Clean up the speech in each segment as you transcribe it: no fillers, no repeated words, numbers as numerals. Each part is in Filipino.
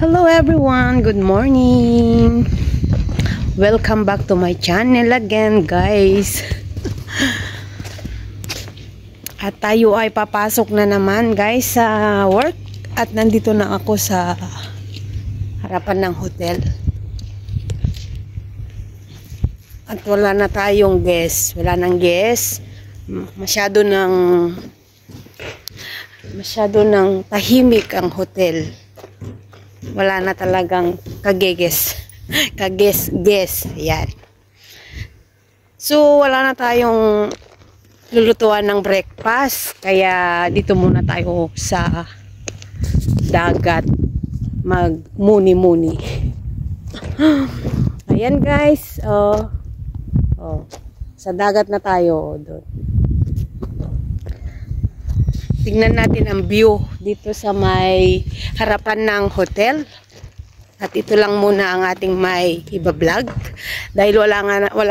Hello everyone, good morning. Welcome back to my channel again, guys. At tayo ay papasok na naman, guys, sa work. At nandito na ako sa harapan ng hotel. At wala na tayong guest. Wala nang guest. Masyado ng tahimik ang hotel. Wala na talagang kageges. Kages-ges. Yan. So, wala na tayong lulutuan ng breakfast. Kaya, dito muna tayo sa dagat. Mag-muni-muni. Ayan, guys. Sa dagat na tayo. Doon. Tingnan natin ang view dito sa may harapan ng hotel. At ito lang muna ang ating may iba-vlog. Dahil wala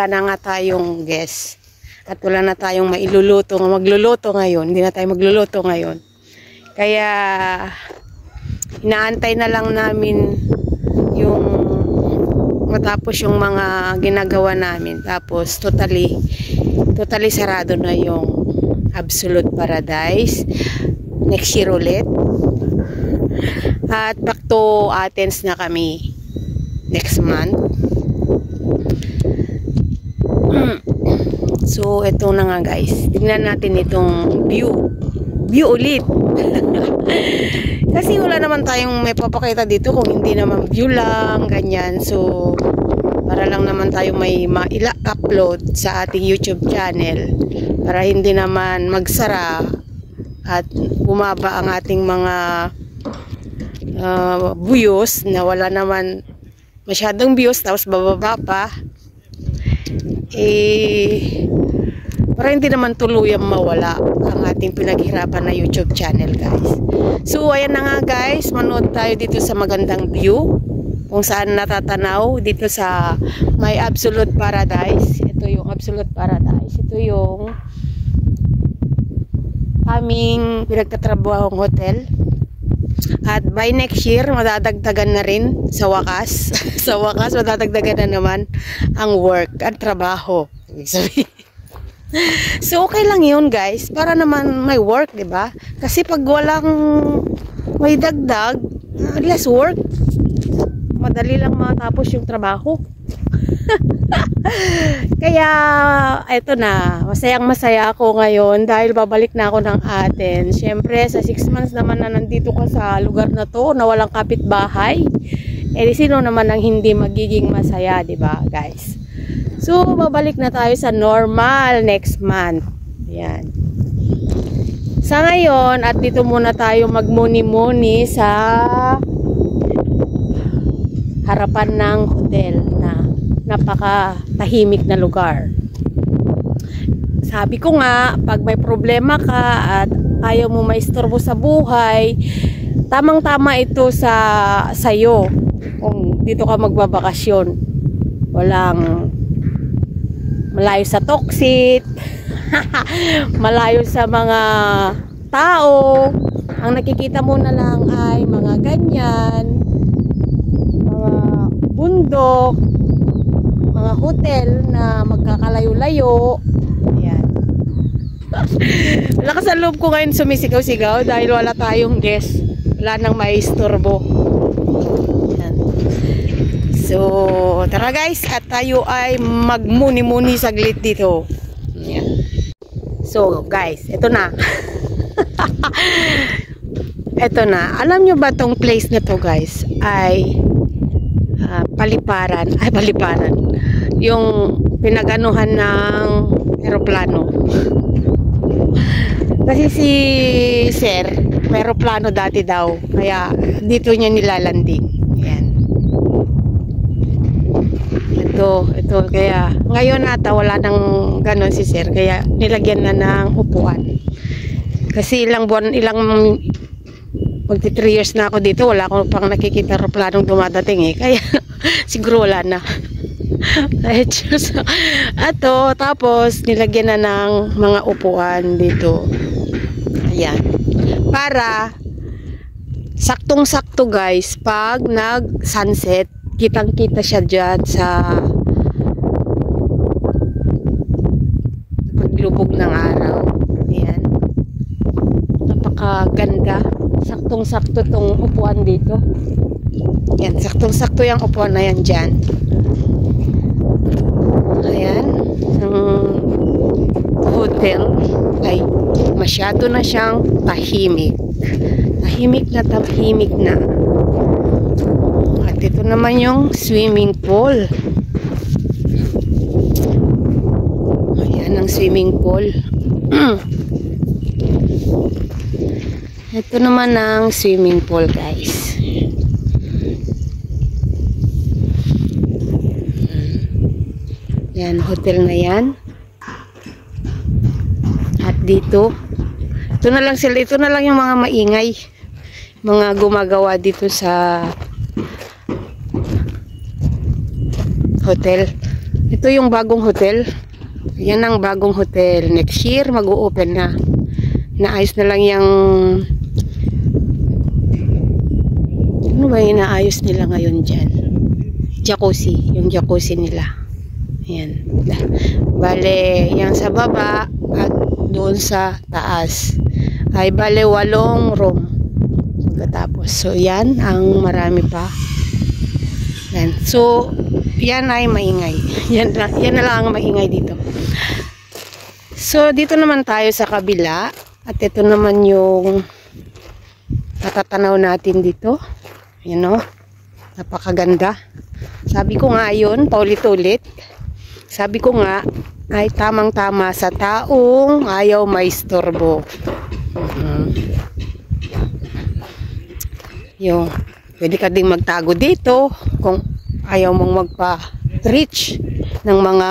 na nga tayong guest. At wala na tayong magluluto ngayon. Hindi na tayo magluluto ngayon. Kaya inaantay na lang namin yung matapos yung mga ginagawa namin. Tapos totally sarado na yung Absolute Paradise. Next year ulit. At back to Athens na kami next month. So, ito na nga, guys. Tignan natin itong view. View ulit. Kasi wala naman tayong may papakita dito kung hindi naman view lang, ganyan. So, para lang naman tayo may upload sa ating YouTube channel. Para hindi naman magsara at bumaba ang ating mga views na wala naman masyadong views tapos bababa pa. Para hindi naman tuluyang mawala ang ating pinaghirapan na YouTube channel, guys. So, ayan na nga, guys. Manood tayo dito sa magandang view. Kung saan natatanaw dito sa may Absolute Paradise. Ito yung Absolute Paradise. Ito yung aming pinagtatrabahong hotel. At by next year, madadagdagan na rin sa wakas. Sa wakas, madadagdagan na naman ang work at trabaho. Ibig sabihin. So, okay lang yun, guys. Para naman may work, diba? Kasi pag walang may dagdag, less work. Madali lang matapos yung trabaho. Kaya eto na, masayang-masaya ako ngayon dahil babalik na ako ng Athens. Syempre sa 6 months naman na nandito ka sa lugar na to na walang kapitbahay, sino naman ang hindi magiging masaya, 'di ba, guys? So babalik na tayo sa normal next month. Yan. Sa ngayon, at dito muna tayo magmuni-muni sa harapan ng hotel na napaka-tahimik na lugar. Sabi ko nga, pag may problema ka at ayaw mo maistorbo sa buhay, tamang-tama ito sa'yo kung dito ka magbabakasyon. Walang malayo sa toxic, malayo sa mga tao. Ang nakikita mo na lang ay mga ganyan, mga bundok, mga hotel na magkakalayo-layo. Ayan. Lakas ang loob ko ngayon sumisigaw-sigaw dahil wala tayong guest. Wala nang maistorbo. Ayan. So, tara guys, at tayo ay magmuni-muni saglit dito. Ayan. So, guys, ito na. Ito na. Alam nyo ba tong place na to, guys? Ay paliparan. Yung pinaganuhan ng eroplano. Kasi si Sir, may eroplano dati daw. Kaya dito niya nilalanding. Ayan. Ito. Kaya ngayon ata wala nang ganon si Sir. Kaya nilagyan na ng upuan. Kasi ilang magti 3 years na ako dito, wala akong pang nakikita eroplanong dumadating kaya siguro wala na. Ato, tapos nilagyan na ng mga upuan dito. Ayan. Para Saktong-sakto guys, pag nag-sunset, kitang-kita siya dyan sa paglubog ng araw. Ayan. Napakaganda. Saktong-sakto tong upuan dito. Ayan, saktong-sakto yung upuan na yan dyan. Ayan. Ang hotel ay masyado na siyang tahimik. Tahimik na. At ito naman yung swimming pool. Ayan ang swimming pool. Ito naman ang swimming pool guys. Yan, hotel na yan. At dito, ito na lang sila, ito na lang yung mga maingay. Mga gumagawa dito sa hotel. Ito yung bagong hotel. Yan ang bagong hotel. Next year, mag-o-open na. Naayos na lang yung ano ba yung naayos nila ngayon dyan? Jacuzzi. Yung jacuzzi nila. Ayan. Bale, yung sa baba at doon sa taas ay bale 8 room. Pagkatapos. So, yan ang marami pa. Yan. So, yan ay maingay. Yan na lang ang maingay dito. So, dito naman tayo sa kabila. At ito naman yung natatanaw natin dito. Yan o. Napakaganda. Sabi ko nga yun, paulit-ulit. Sabi ko nga, ay tamang-tama sa taong ayaw maistorbo. Yung, pwede ka ding magtago dito kung ayaw mong magpa-reach ng mga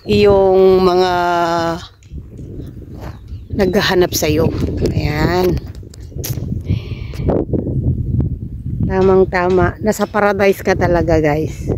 yung mga naghahanap sa'yo. Ayan. Tamang-tama. Nasa paradise ka talaga, guys.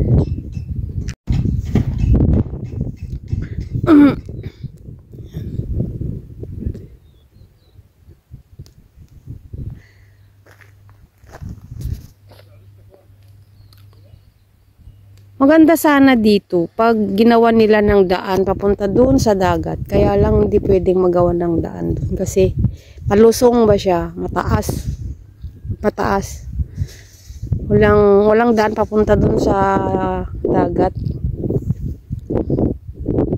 Maganda sana dito pag ginawa nila ng daan papunta doon sa dagat. Kaya lang hindi pwedeng magawa ng daan doon kasi palusong ba siya, mataas. Pataas. Walang daan papunta doon sa dagat.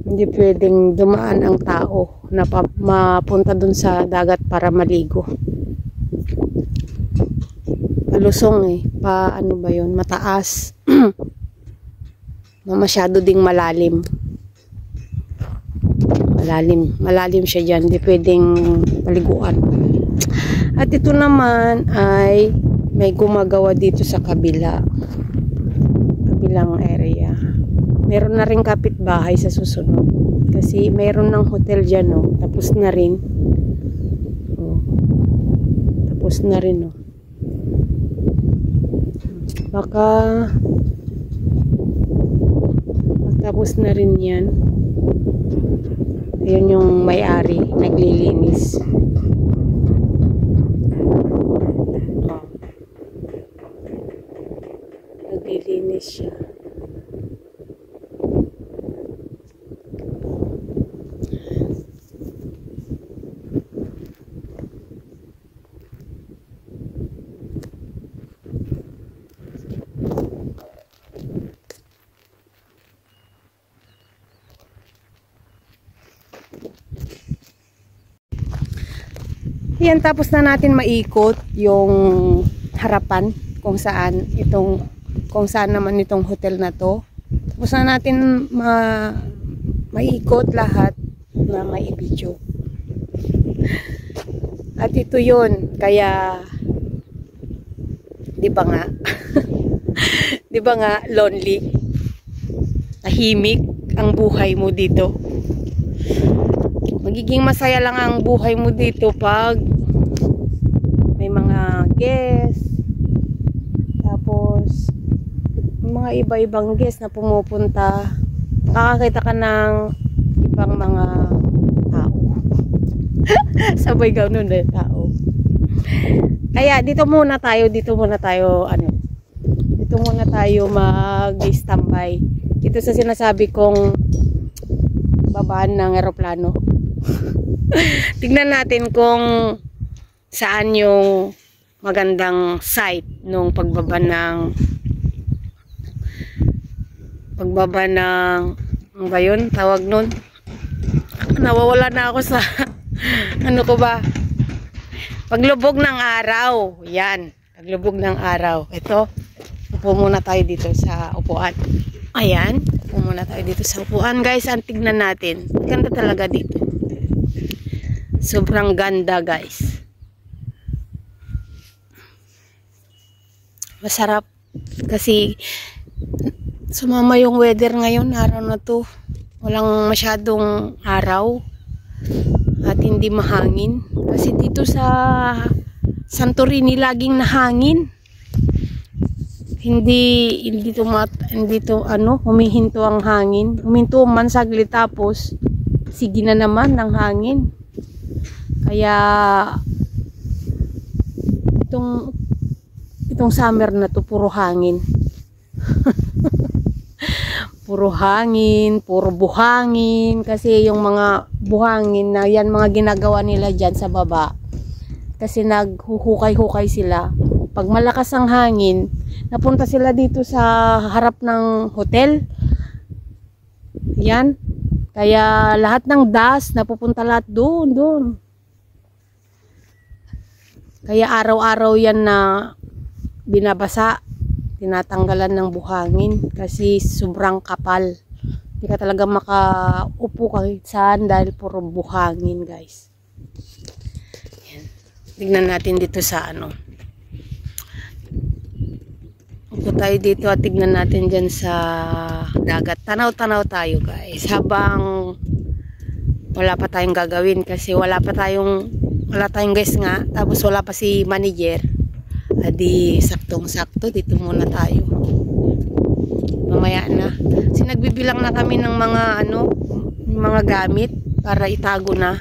Hindi pwedeng dumaan ang tao na mapunta doon sa dagat para maligo. Palusong ano ba 'yon? Mataas. Masyado ding malalim. Malalim siya dyan. Hindi pwedeng paliguan. At ito naman ay may gumagawa dito sa kabilang area. Meron na rin kapitbahay sa susunod. Kasi meron ng hotel dyan, oh. Tapos na rin. Oh. Tapos na rin, oh. Baka tapos na rin yan. Ayan yung may-ari, naglilinis. Oh. Naglilinis siya. Yan, tapos na natin maikot yung harapan kung saan naman itong hotel na to. Tapos na natin maikot lahat na may video. At ito yun, kaya di ba nga di ba nga lonely, tahimik ang buhay mo dito. Magiging masaya lang ang buhay mo dito pag may mga guests, tapos mga iba-ibang guests na pumupunta, makakita ka ng ibang mga tao. Sabay gano'n na tao. Kaya dito muna tayo mag-standby. Dito sa sinasabi kong babaan ng eroplano. Tignan natin kung saan yung magandang site nung pagbaba ng ano ba yun? Tawag nun? Nawawala na ako sa ano ko ba? Paglubog ng araw. Yan. Paglubog ng araw. Ito. Upo muna tayo dito sa upuan. Ayan. Upo muna tayo dito sa upuan. Guys, ang tignan natin. Ganda talaga dito. Sobrang ganda, guys. Masarap. Kasi sumama yung weather ngayon. Araw na to. Walang masyadong araw. At hindi mahangin. Kasi dito sa Santorini laging nahangin. Hindi humihinto ang hangin. Huminto man saglit tapos sige na naman ng hangin. Kaya itong summer na to puro hangin. Puro hangin, puro buhangin. Kasi yung mga buhangin na yan, mga ginagawa nila dyan sa baba. Kasi naghuhukay-hukay sila. Pag malakas ang hangin, napunta sila dito sa harap ng hotel. Yan. Kaya lahat ng dust, napupunta lahat doon. Kaya araw-araw yan na binabasa. Tinatanggalan ng buhangin kasi sobrang kapal. Hindi ka talaga makaupo kahit saan dahil puro buhangin, guys. Yan. Tignan natin dito sa ano. Upo tayo dito at tignan natin dyan sa dagat. Tanaw-tanaw tayo, guys. Habang wala pa tayong gagawin kasi wala tayong guys nga. Tapos wala pa si manager. Adi saktong-sakto dito muna tayo. Mamaya na. Kasi nagbibilang na kami ng mga gamit para itago na.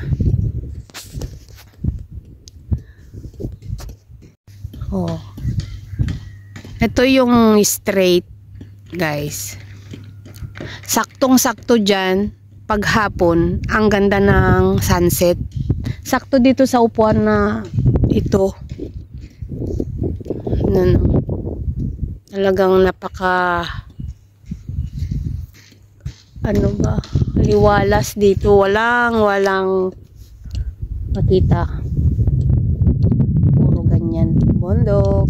Oh. Ito yung straight, guys. Saktong-sakto dyan, paghapon, ang ganda ng sunset. Sakto dito sa upuan na ito. Talagang liwalas dito. Walang makita. Puro ganyan. Bundok.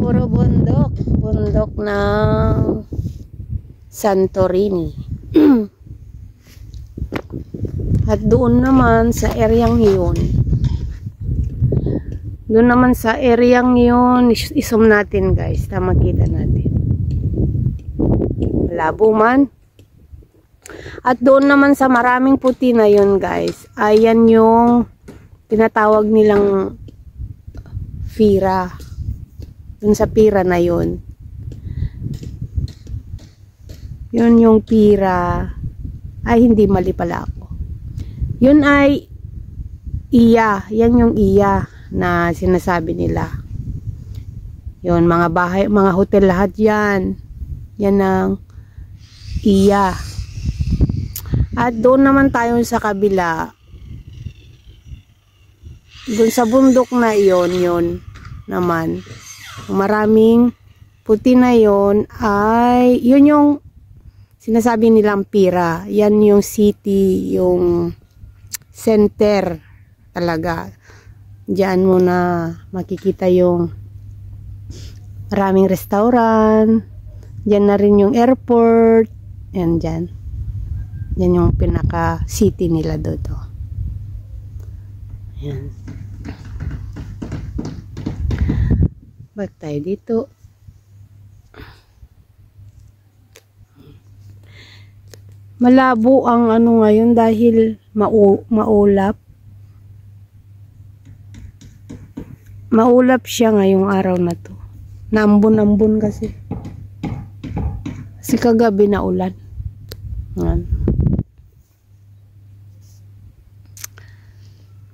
Puro bundok. Bundok ng Santorini. At doon naman sa areang yun, isom natin, guys, na makita natin. Malabo man. At doon naman sa maraming puti na yun, guys, ayan yung tinatawag nilang Pira. Dun sa Pira na yun. Yun yung Pira. Ay, hindi, mali pala ako. Yun ay Iya. Yan yung Iya na sinasabi nila. Yun, mga bahay, mga hotel, lahat yan. Yan ang Iya. At doon naman tayo sa kabila. Doon sa bundok na yun naman. Maraming puti na yun ay, yun yung sinasabi nilang Pira. Yan yung city, yung center talaga. Diyan mo na makikita yung maraming restaurant. Diyan na rin yung airport. Yan dyan. Yan yung pinaka city nila doon. Yan. Balik tayo dito. Malabo ang ano ngayon dahil maulap. Maulap siya ngayong araw na to. Nambon-ambon kasi. Kasi kagabi na ulan. Yan.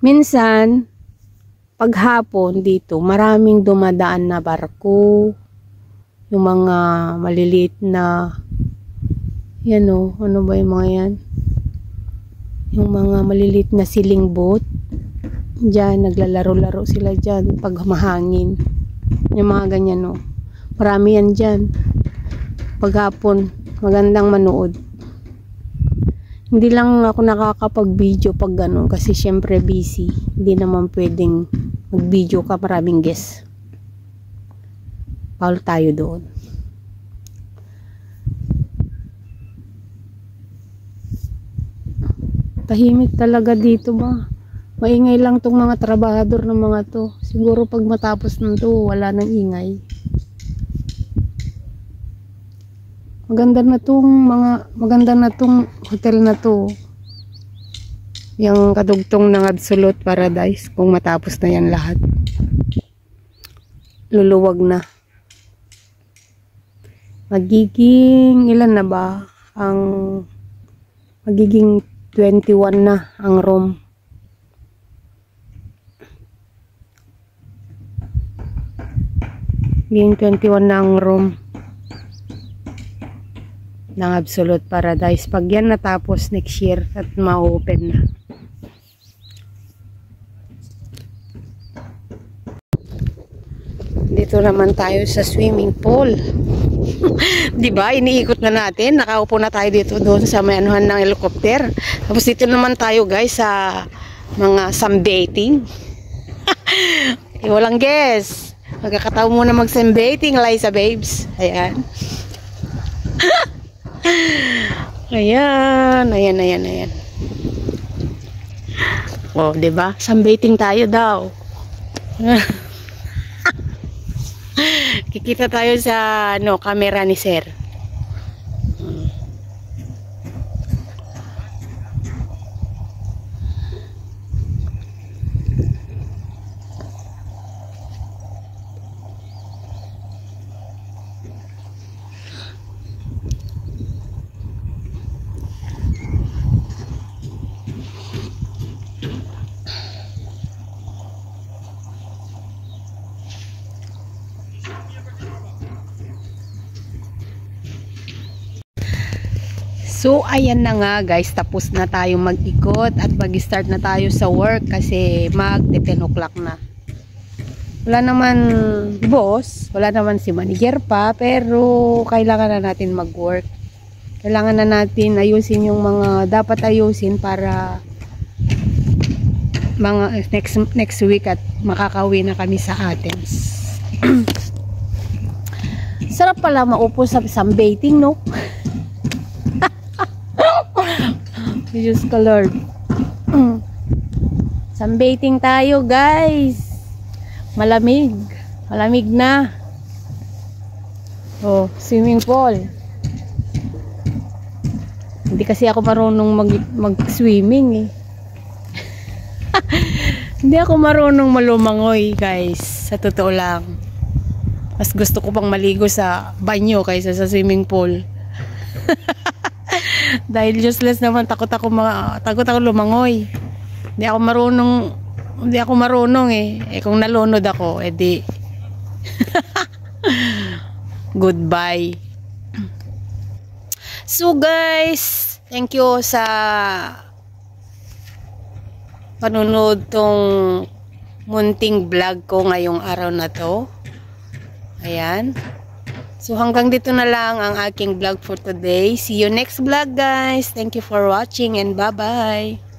Minsan, paghapon dito, maraming dumadaan na barko. Yung mga maliliit na, yan o, ano ba yung mga yan? Yung mga maliliit na siling boat. Diyan, naglalaro-laro sila dyan pag mahangin. Yung mga ganyan o. Marami yan dyan. Paghapon, magandang manood. Hindi lang ako nakakapag-video pag gano'n kasi syempre busy. Hindi naman pwedeng mag-video ka maraming guests. Paul tayo doon. Tahimik talaga dito ba? Maingay lang tong mga trabahador ng mga to. Siguro pag matapos nito, wala nang ingay. Maganda na tong hotel na to. Yung kadugtong ng Absolute Paradise kung matapos na yan lahat. Luluwag na. Magiging ilan na ba? Magiging 21 na ang room. Magiging 21 na ang room ng Absolute Paradise. Pag yan natapos next year at ma-open na. Dito naman tayo sa swimming pool. 'Di ba? Iniikot na natin. Nakaupo na tayo dito doon sa may anuhan ng helicopter. Tapos dito naman tayo guys sa mga sunbathing. Walang guess. Magkakataon muna mag-sunbathing, Liza babes. Ayan. Ayan. Oh, 'di ba? Sunbathing tayo daw. Kikita tayo sa camera ni Sir. So, ayan na nga guys, tapos na tayo mag-ikot at mag-start na tayo sa work kasi mag-10 o'clock na. Wala naman boss, wala naman si manager pa, pero kailangan na natin mag-work. Kailangan na natin ayusin yung mga dapat ayusin para mga next week at makakauwi na kami sa Athens. Sarap pala maupo sa sunbathing, no? Diyos ko Lord. Sunbathing tayo guys. Malamig na. Oh, swimming pool. Hindi kasi ako marunong mag-swimming eh. Hindi ako marunong malumangoy guys, sa totoo lang. Mas gusto ko pang maligo sa banyo kaysa sa swimming pool. Dahil useless naman, takot ako lumangoy. Hindi ako marunong eh. Kung nalunod ako, edi goodbye. So guys, thank you sa panunod tong munting vlog ko ngayong araw na to. Ayan. So hanggang dito na lang ang aking vlog for today. See you next vlog guys. Thank you for watching and bye-bye.